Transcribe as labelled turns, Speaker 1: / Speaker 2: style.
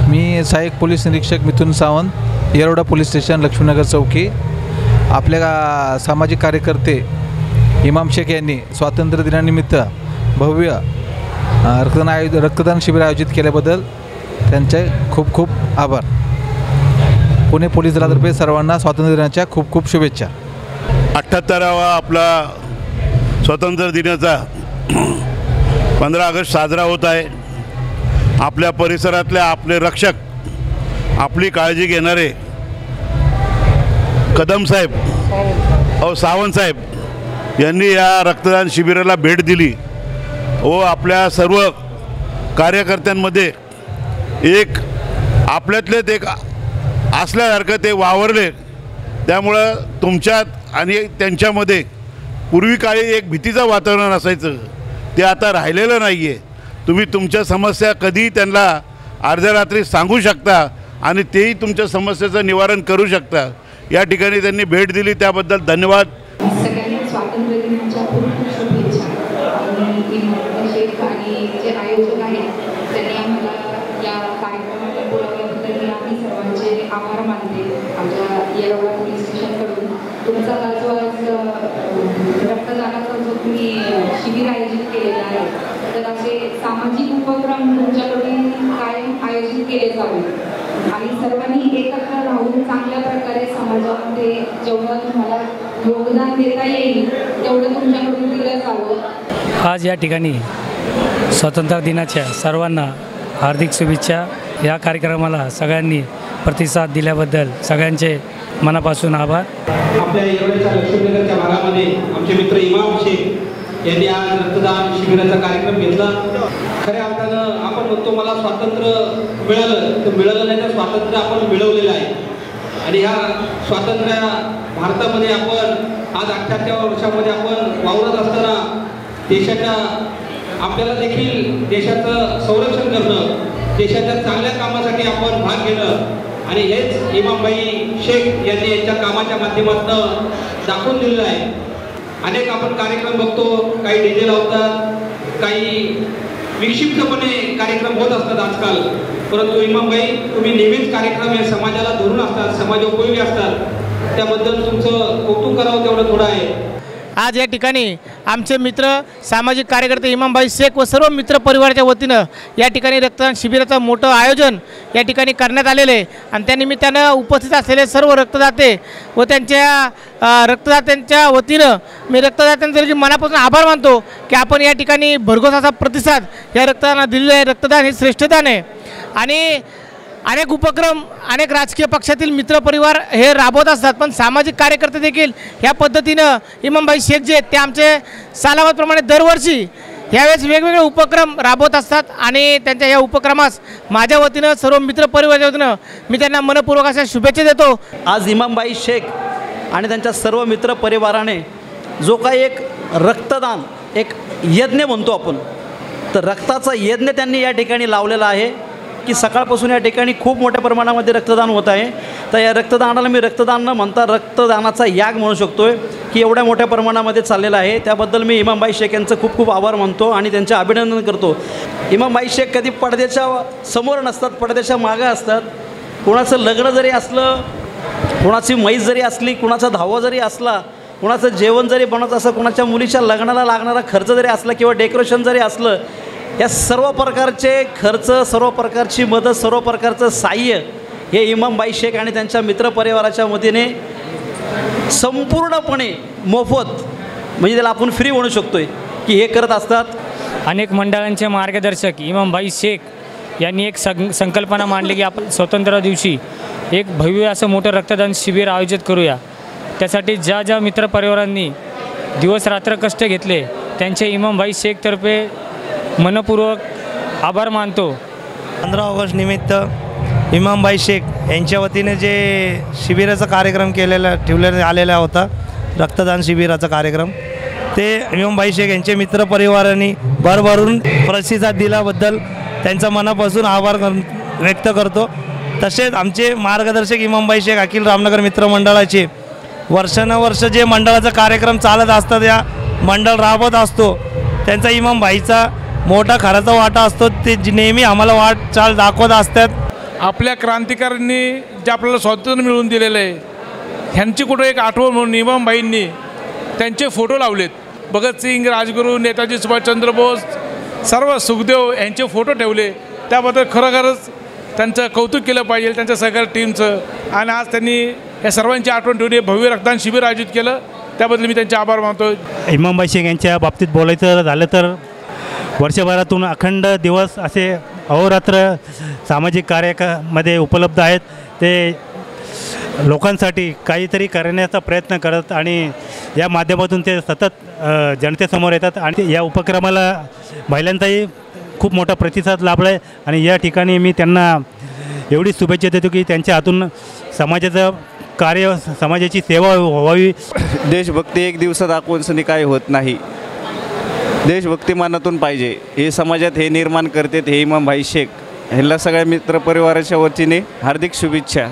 Speaker 1: मी सहाय्यक पोलीस निरीक्षक मिथुन Sawant, Yerwada police station, Laxminagar चौकी। आपल्या सामाजिक कार्यकर्ते इमाम शेख यांनी स्वातंत्र्य दिनानिमित्त भव्य रक्तदान शिबिर आयोजित केल्याबद्दल त्यांचे खूप खूप आभार। पुणे पोलीस दलातर्फे सर्वांना स्वातंत्र्य दिनाच्या खूप खूप शुभेच्छा।
Speaker 2: 78वा आपला स्वातंत्र्य दिनाचा 15 ऑगस्ट साजरा होत आहे। आपल्या परिसरातले आपले रक्षक, आपली काळजी घेणारे कदम साहेब सावंत साहेब यांनी या रक्तदान शिबिराला भेट दिली व आपल्या सर्व कार्यकर्त्यांमध्ये एक आपल्यातलेच एक असल्यासारखं ते वावरले। त्यामुळं तुमच्यात आणि त्यांच्यामध्ये पूर्वी काळी एक भीतीचं वातावरण असायचं, ते आता राहिलेलं नाही आहे। तुम्ही तुमच्या समस्या कधी त्यांना अर्ध्या रात्री सांगू शकता आणि तेही तुमच्या समस्येचं निवारण करू शकता। या ठिकाणी त्यांनी भेट दिली त्याबद्दल धन्यवाद।
Speaker 3: सगळ्यांना स्वातंत्र्य दिनाच्या खूप शुभेच्छा। आणि इमाम शेख आणि जे आयोजक आहेत त्यांनी आम्हाला या कार्यक्रमाला बोलावल्याबद्दल आम्ही सर्वांचे आभार मानते। आमच्या येरवडा पोलीस स्टेशनकडून तुमचा जो आज रक्तदानाचा जो तुम्ही शिबिर आयोजित केलेला आहे, तर असे सामाजिक उपक्रम तुमच्याकडून कायम आयोजित केले जावे आणि सर्वांनी एकत्र राहून चांगल्या प्रकारे समाजामध्ये जेवढं तुम्हाला योगदान देता येईल तेवढं तुमच्याकडून दिलं जावं।
Speaker 4: आज या ठिकाणी स्वातंत्र्य दिनाच्या सर्वांना हार्दिक शुभेच्छा। या कार्यक्रमाला सगळ्यांनी प्रतिसाद दिल्याबद्दल सगळ्यांचे मनापासून आभार।
Speaker 5: आपल्या येरवड्याच्या लक्ष्मीनगरच्या भागामध्ये आमचे मित्र इमाम शेख यांनी आज रक्तदान शिबिराचा कार्यक्रम घेतला। खऱ्या अर्थानं आपण म्हणतो मला स्वातंत्र्य मिळालं, तर मिळालं नाही तर स्वातंत्र्य आपण मिळवलेलं आहे। आणि ह्या स्वातंत्र्य भारतामध्ये आपण आज 78व्या वर्षामध्ये आपण वावरत असताना देशाच्या आपल्याला देखील देशाचं संरक्षण करणं, देशाच्या चांगल्या कामासाठी आपण भाग घेणं आणि हेच इमामभाई शेख यांनी यांच्या कामाच्या माध्यमातून दाखवून दिलेलं आहे। अनेक आपण कार्यक्रम बघतो, काही डीजे लावतात, काही विक्षिप्तपणे कार्यक्रम होत असतात आजकाल, परंतु इमामभाई तुम्ही नेहमीच कार्यक्रम हे समाजाला धरून असतात, समाजोपयोगी असतात, त्याबद्दल तुमचं कौतुक करावं तेवढं थोडं आहे।
Speaker 6: आज या ठिकाणी आमचे मित्र सामाजिक कार्यकर्ते इमामभाई शेख व सर्व मित्र परिवाराच्या वतीनं या ठिकाणी रक्तदान शिबिराचं मोठं आयोजन या ठिकाणी करण्यात आलेले आहे आणि त्यानिमित्तानं उपस्थित असलेले सर्व रक्तदाते व त्यांच्या रक्तदात्यांच्या वतीनं मी रक्तदात्यांचे मनापासून आभार मानतो की आपण या ठिकाणी भरघोस असा प्रतिसाद या रक्तदानाला दिलेला आहे। रक्तदान हे श्रेष्ठदान आहे आणि अनेक उपक्रम अनेक राजकीय पक्षातील मित्रपरिवार हे राबवत असतात, पण सामाजिक कार्यकर्ते देखील ह्या पद्धतीनं इमामभाई शेख जे आहेत ते आमचे सालाबादप्रमाणे दरवर्षी ह्यावेळेस वेगवेगळे उपक्रम राबवत असतात आणि त्यांच्या या उपक्रमास माझ्या वतीनं सर्व मित्रपरिवाराच्या वतीनं मी त्यांना मनपूर्वक अशा शुभेच्छा देतो।
Speaker 7: आज इमामभाई शेख आणि त्यांच्या सर्व मित्रपरिवाराने जो काही एक रक्तदान एक यज्ञ म्हणतो आपण, तर रक्ताचा यज्ञ त्यांनी या ठिकाणी लावलेला आहे की सकाळपासून या ठिकाणी खूप मोठ्या प्रमाणामध्ये रक्तदान होत आहे। तर या रक्तदानाला मी रक्तदान न म्हणता रक्तदानाचा याग म्हणू शकतो की एवढ्या मोठ्या प्रमाणामध्ये चाललेला आहे। त्याबद्दल मी इमामभाई शेख यांचं खूप खूप आभार मानतो आणि त्यांचे अभिनंदन करतो। इमामभाई शेख कधी पडद्याच्या समोर नसतात, पडद्याच्या मागं असतात। कोणाचं लग्न जरी असलं, कोणाची मैस जरी असली, कोणाचा धावा जरी असला, कोणाचं जेवण जरी बनत असलं, कोणाच्या मुलीच्या लग्नाला लागणारा खर्च जरी असला किंवा डेकोरेशन जरी असलं, या सर्व प्रकारचे खर्च, सर्व प्रकारची मदत, सर्व प्रकारचं साह्य हे इमामभाई शेख आणि त्यांच्या मित्रपरिवाराच्या वतीने संपूर्णपणे मोफत, म्हणजे त्याला आपण फ्री म्हणू शकतो की हे करत असतात।
Speaker 4: अनेक मंडळांचे मार्गदर्शक इमामभाई शेख यांनी एक संकल्पना मांडली की आपण स्वातंत्र्य दिवशी एक भव्य असं मोठं रक्तदान शिबिर आयोजित करूया। त्यासाठी ज्या ज्या मित्रपरिवारांनी दिवस रात्र कष्ट घेतले त्यांचे इमामभाई शेखतर्फे मनपूर्वक आभार मानतो।
Speaker 8: 15 ऑगस्ट निमित्त इमामभाई शेख यांच्या वतीने जे शिबिराचा कार्यक्रम ठेवण्यात आलेला होता, रक्तदान शिबिराचा कार्यक्रम, ते इमामभाई शेख यांचे मित्रपरिवारांनी भरभरून प्रतिसाद दिल्याबद्दल त्यांचा मनापासून आभार व्यक्त करतो। तसेच आमचे मार्गदर्शक इमामभाई शेख अखिल रामनगर मित्रमंडळाचे वर्षानुवर्ष जे मंडळाचा कार्यक्रम चालत असतात, या मंडळ राबवत असतो, त्यांचा इमामभाईचा मोठा खराचा वाटा असतो। ते नेहमी आम्हाला वाटचाल दाखवत असतात
Speaker 9: आपल्या क्रांतिकाऱ्यांनी जे आपल्याला स्वातंत्र्य मिळवून दिलेलं आहे, ह्यांची कुठं एक आठवण म्हणून इमामभाईंनी त्यांचे फोटो लावलेत. भगतसिंग, राजगुरू, नेताजी सुभाषचंद्र बोस, सर्व सुखदेव यांचे फोटो ठेवले. त्याबद्दल खरोखरच त्यांचं कौतुक केलं पाहिजे, त्यांच्या सगळ्या टीमचं. आणि आज त्यांनी या सर्वांची आठवण ठेवली, भव्य रक्तदान शिबिर आयोजित केलं, त्याबद्दल मी त्यांचे आभार मानतो.
Speaker 10: इमामभाई शेख यांच्या बाबतीत बोलायचं झालं तर वर्षभरातून अखंड दिवस असे अहोरात्र सामाजिक कार्यामध्ये उपलब्ध आहेत. ते लोकांसाठी काहीतरी करण्याचा प्रयत्न करत आणि या माध्यमातून ते सतत जनतेसमोर येतात. आणि या उपक्रमाला महिलांचाही खूप मोठा प्रतिसाद लाभला आहे. आणि या ठिकाणी मी त्यांना एवढी शुभेच्छा देतो की त्यांच्या हातून समाजाचं कार्य, समाजाची सेवा व्हावी.
Speaker 11: देशभक्ती एक दिवसात दाखवून काही होत नाही, देशभक्ती मनातून पाहिजे. हे समाजात हे निर्माण करतात हे इमामभाई शेख. ह्यांना सगळ्या मित्रपरिवाराच्या वतीने हार्दिक शुभेच्छा.